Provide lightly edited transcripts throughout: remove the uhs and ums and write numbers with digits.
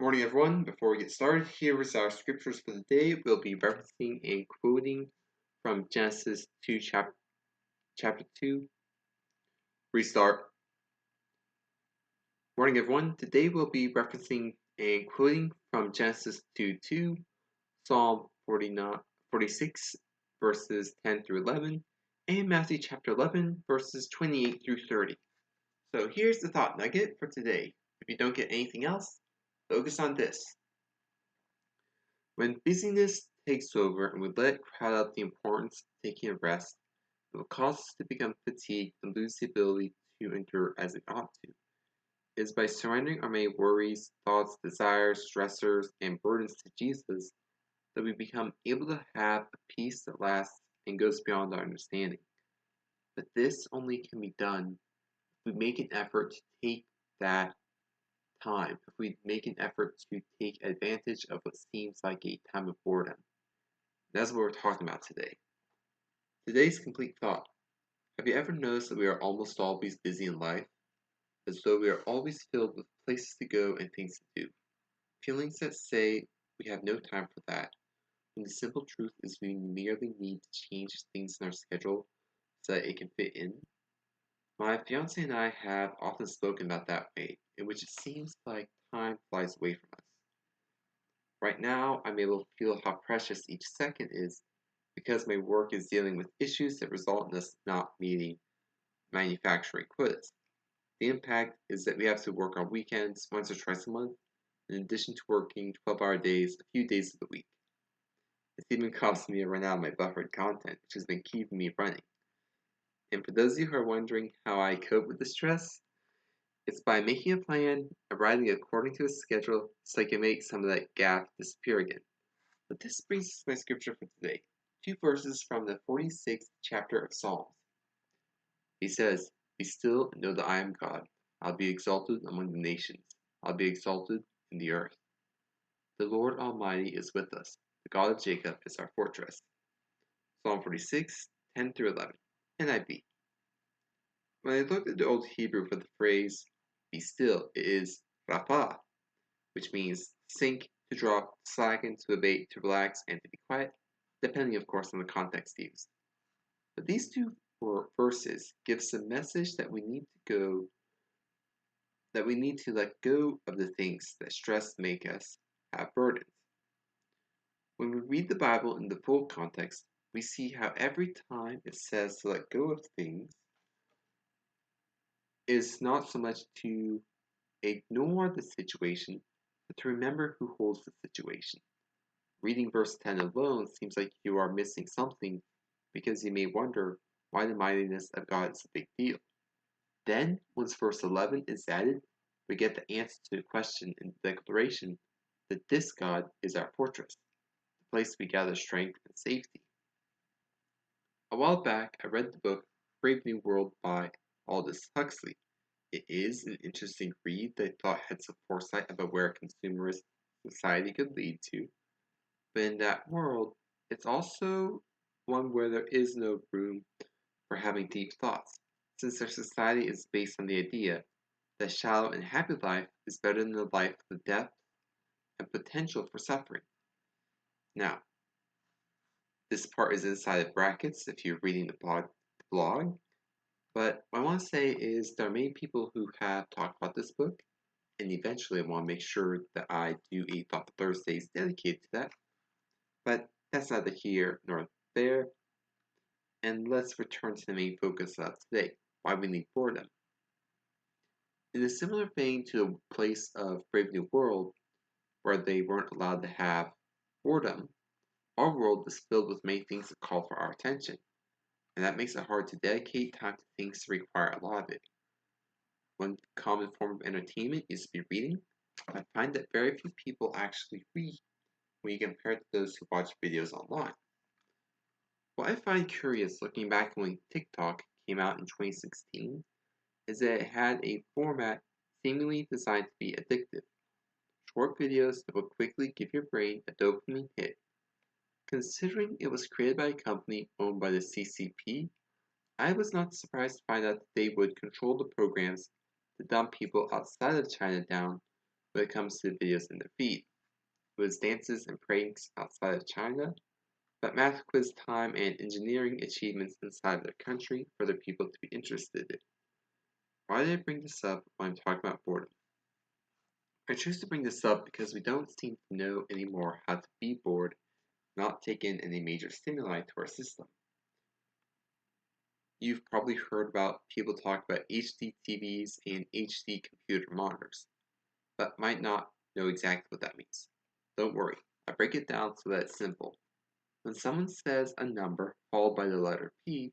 Morning, everyone. Before we get started, here is our scriptures for the day. We'll be referencing and quoting from Genesis 2, chapter 2. Restart. Morning, everyone. Today we'll be referencing and quoting from Genesis 2:2, Psalm 46, verses 10 through 11, and Matthew chapter 11, verses 28 through 30. So here's the thought nugget for today. If you don't get anything else, focus on this. When busyness takes over and we let it crowd out the importance of taking a rest, it will cause us to become fatigued and lose the ability to endure as it ought to. It is by surrendering our many worries, thoughts, desires, stressors, and burdens to Jesus that we become able to have a peace that lasts and goes beyond our understanding. But this only can be done if we make an effort to take that time, if we make an effort to take advantage of what seems like a time of boredom. That's what we're talking about today. Today's complete thought. Have you ever noticed that we are almost always busy in life? As though we are always filled with places to go and things to do. Feelings that say we have no time for that, when the simple truth is we merely need to change things in our schedule so that it can fit in. My fiance and I have often spoken about that way, in which it seems like time flies away from us. Right now, I'm able to feel how precious each second is because my work is dealing with issues that result in us not meeting manufacturing quotas. The impact is that we have to work on weekends once or twice a month, in addition to working 12-hour days a few days of the week. It's even costing me to run out of my buffered content, which has been keeping me running. And for those of you who are wondering how I cope with the stress, it's by making a plan and writing according to a schedule so I can make some of that gap disappear again. But this brings us to my scripture for today. 2 verses from the 46th chapter of Psalms. He says, "Be still and know that I am God. I'll be exalted among the nations. I'll be exalted in the earth. The Lord Almighty is with us. The God of Jacob is our fortress." Psalm 46, 10 through 11. NIV. When I looked at the Old Hebrew for the phrase, "be still," it is rapha, which means sink, to drop, to slacken, to abate, to relax, and to be quiet, depending of course on the context used. But these two verses give us a message that we need to let go of the things that stress make us have burdens. When we read the Bible in the full context, we see how every time it says to let go of things, is not so much to ignore the situation, but to remember who holds the situation. Reading verse 10 alone seems like you are missing something because you may wonder why the mightiness of God is a big deal. Then, once verse 11 is added, we get the answer to the question in the declaration that this God is our fortress, the place we gather strength and safety. A while back, I read the book Brave New World by Aldous Huxley. It is an interesting read that I thought had some foresight about where a consumerist society could lead to. But in that world, it's also one where there is no room for having deep thoughts, since our society is based on the idea that shallow and happy life is better than a life with depth and potential for suffering. Now, this part is inside of brackets if you're reading the blog, but what I want to say is there are many people who have talked about this book, and eventually I want to make sure that I do a Thought Thursdays dedicated to that. But that's neither here nor there. And let's return to the main focus of today, why we need boredom. In a similar vein to the place of Brave New World, where they weren't allowed to have boredom, our world is filled with many things that call for our attention, and that makes it hard to dedicate time to things that require a lot of it. One common form of entertainment is to be reading. I find that very few people actually read when you compare it to those who watch videos online. What I find curious looking back when TikTok came out in 2016 is that it had a format seemingly designed to be addictive. Short videos that will quickly give your brain a dopamine hit. Considering it was created by a company owned by the CCP, I was not surprised to find out that they would control the programs to dumb people outside of China down when it comes to videos in their feed. It was dances and pranks outside of China, but math quiz time and engineering achievements inside their country for their people to be interested in. Why did I bring this up when I'm talking about boredom? I choose to bring this up because we don't seem to know anymore how to be bored, not take in any major stimuli to our system. You've probably heard about people talk about HD TVs and HD computer monitors, but might not know exactly what that means. Don't worry, I break it down so that it's simple. When someone says a number followed by the letter P,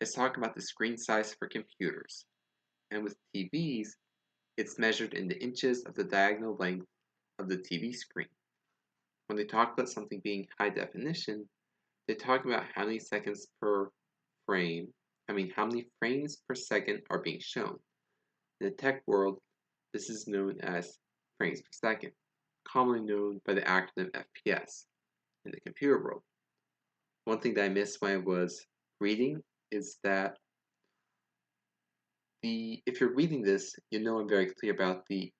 it's talking about the screen size for computers. And with TVs, it's measured in the inches of the diagonal length of the TV screen. When they talk about something being high definition, they talk about how many seconds per frame, how many frames per second are being shown. In the tech world, this is known as frames per second, commonly known by the acronym FPS in the computer world. One thing that I missed when I was reading is that if you're reading this, you know I'm very clear about the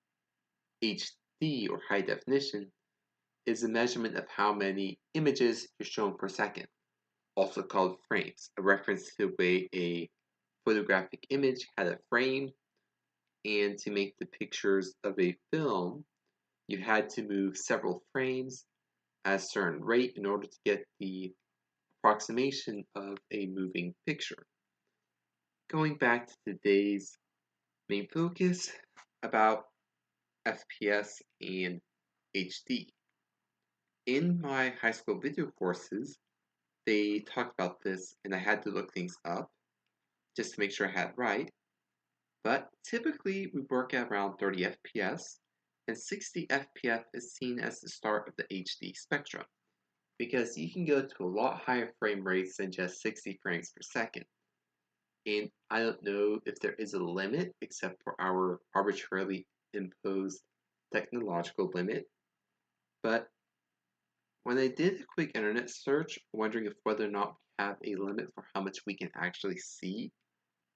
HD or high definition is a measurement of how many images you're shown per second, also called frames, a reference to the way a photographic image had a frame, and to make the pictures of a film, you had to move several frames at a certain rate in order to get the approximation of a moving picture. Going back to today's main focus about FPS and HD. In my high school video courses, they talked about this and I had to look things up just to make sure I had it right. But typically we work at around 30 FPS, and 60 FPS is seen as the start of the HD spectrum because you can go to a lot higher frame rates than just 60 frames per second. And I don't know if there is a limit except for our arbitrarily imposed technological limit, but when I did a quick internet search wondering if whether or not we have a limit for how much we can actually see,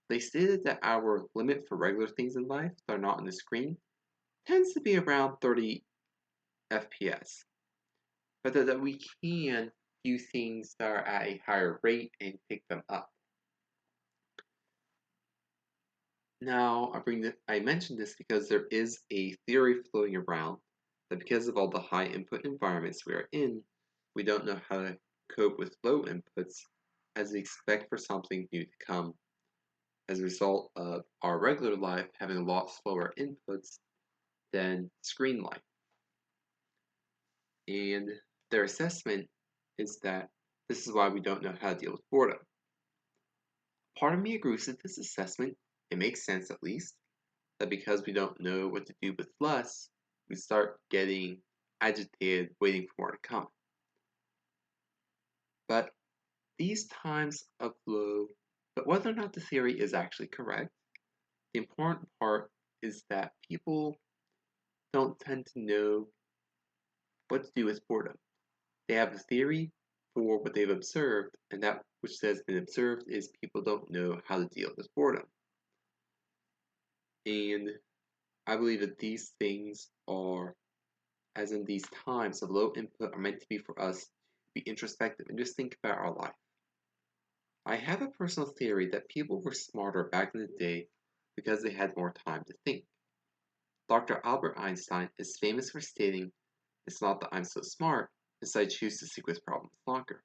they stated that our limit for regular things in life that are not on the screen tends to be around 30 FPS, but that we can view things that are at a higher rate and pick them up. Now, I mentioned this because there is a theory floating around that because of all the high input environments we are in, we don't know how to cope with low inputs as we expect for something new to come as a result of our regular life having a lot slower inputs than screen life. And their assessment is that this is why we don't know how to deal with boredom. Part of me agrees with this assessment. It makes sense, at least, that because we don't know what to do with less, we start getting agitated waiting for more to come. But these times of low, but whether or not the theory is actually correct, the important part is that people don't tend to know what to do with boredom. They have a theory for what they've observed, and that which has been observed is people don't know how to deal with boredom. And I believe that these things are, as in these times of low input, are meant to be for us to be introspective and just think about our life. I have a personal theory that people were smarter back in the day because they had more time to think. Dr. Albert Einstein is famous for stating, "It's not that I'm so smart, it's that I choose to stick with problems longer."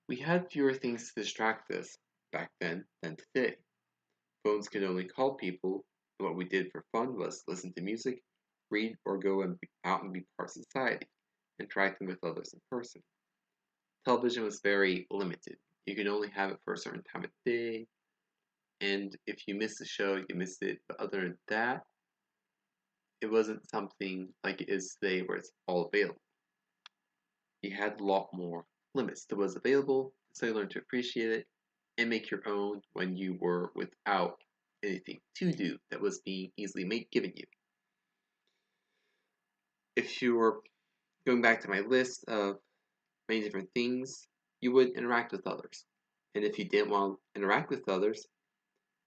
We had fewer things to distract us back then than today. Phones could only call people, and what we did for fun was listen to music, read, or go out and be part of society, interacting with others in person. Television was very limited. You could only have it for a certain time of day, and if you missed the show, you missed it. But other than that, it wasn't something like it is today where it's all available. You had a lot more limits that was available, so you learned to appreciate it and make your own when you were without anything to do that was being easily given you. If you were going back to my list of many different things, you would interact with others. And if you didn't want to interact with others,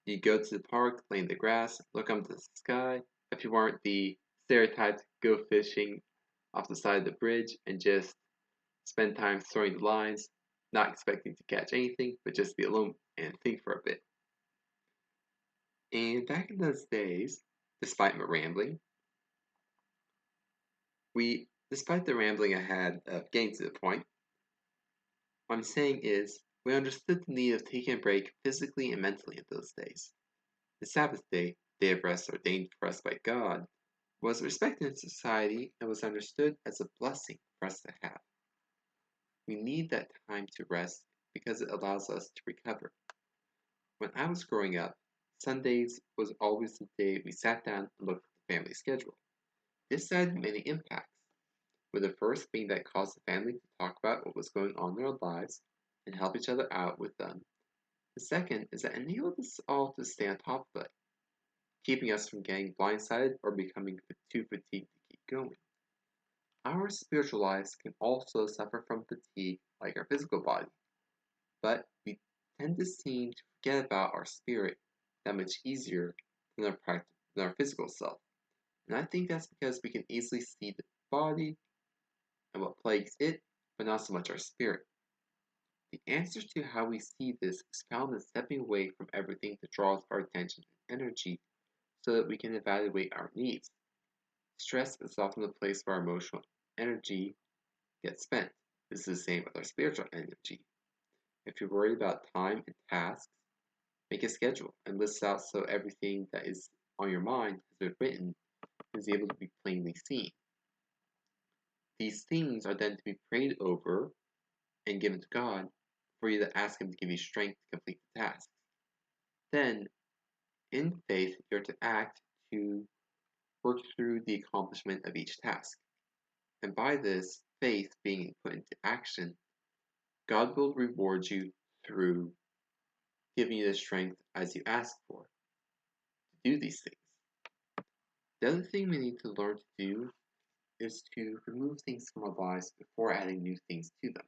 you go to the park, lay in the grass, look up to the sky. If you weren't the stereotyped go fishing off the side of the bridge and just spend time throwing the lines, not expecting to catch anything, but just be alone and think for a bit. And back in those days, despite my rambling, despite the rambling I had of getting to the point, what I'm saying is we understood the need of taking a break physically and mentally in those days. The Sabbath day, day of rest ordained for us by God, was respected in society and was understood as a blessing for us to have. We need that time to rest because it allows us to recover. When I was growing up, Sundays was always the day we sat down and looked at the family schedule. This had many impacts, with the first being that it caused the family to talk about what was going on in their lives and help each other out with them. The second is that it enabled us all to stay on top of it, keeping us from getting blindsided or becoming too fatigued to keep going. Our spiritual lives can also suffer from fatigue like our physical body, but we tend to seem to forget about our spirit that much easier than our physical self. And I think that's because we can easily see the body and what plagues it, but not so much our spirit. The answer to how we see this is found in stepping away from everything that draws our attention and energy so that we can evaluate our needs. Stress is often the place where our emotional energy gets spent. This is the same with our spiritual energy. If you're worried about time and tasks, make a schedule and list out so everything that is on your mind has been written and is able to be plainly seen. These things are then to be prayed over and given to God for you to ask Him to give you strength to complete the task. Then, in faith, you're to act to work through the accomplishment of each task. And by this faith being put into action, God will reward you through giving you the strength as you ask for to do these things. The other thing we need to learn to do is to remove things from our lives before adding new things to them.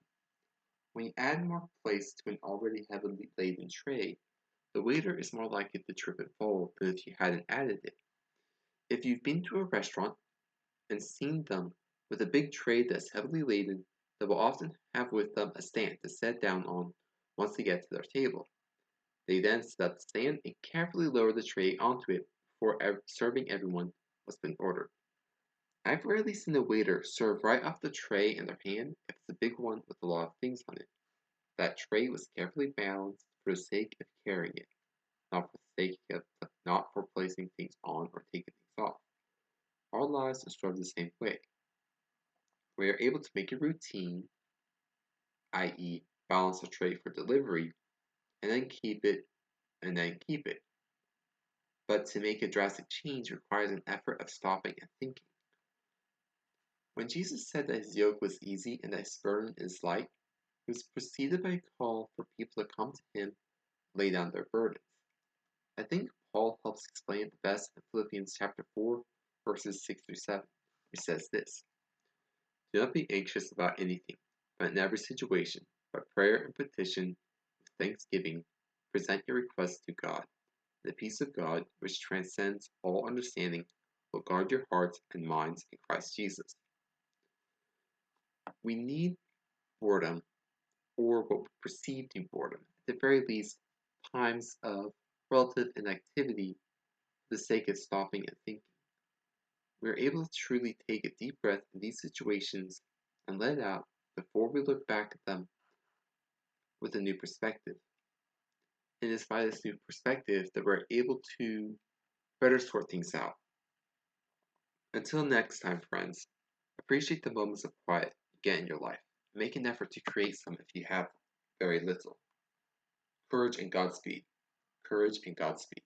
When you add more place to an already heavily laden tray, the waiter is more likely to trip and fall than if you hadn't added it. If you've been to a restaurant and seen them with a big tray that's heavily laden, they will often have with them a stand to sit down on once they get to their table. They then set up the stand and carefully lower the tray onto it before serving everyone what's been ordered. I've rarely seen a waiter serve right off the tray in their hand if it's a big one with a lot of things on it. That tray was carefully balanced for the sake of carrying it, not for placing things on or taking things off. Our lives are sort of the same way. We are able to make a routine, i.e., balance a tray for delivery, and then keep it, But to make a drastic change requires an effort of stopping and thinking. When Jesus said that his yoke was easy and that his burden is light, he was preceded by a call for people to come to him and lay down their burdens. I think Paul helps explain it the best in Philippians chapter 4, verses 6 through 7. He says this: Do not be anxious about anything, but in every situation, by prayer and petition, with thanksgiving, present your requests to God. The peace of God, which transcends all understanding, will guard your hearts and minds in Christ Jesus. We need boredom, or what we perceive to be boredom, at the very least, times of relative inactivity for the sake of stopping and thinking. We are able to truly take a deep breath in these situations and let it out before we look back at them with a new perspective. And it's by this new perspective that we're able to better sort things out. Until next time, friends, appreciate the moments of quiet you get in your life. Make an effort to create some if you have very little. Courage and Godspeed. Courage and Godspeed.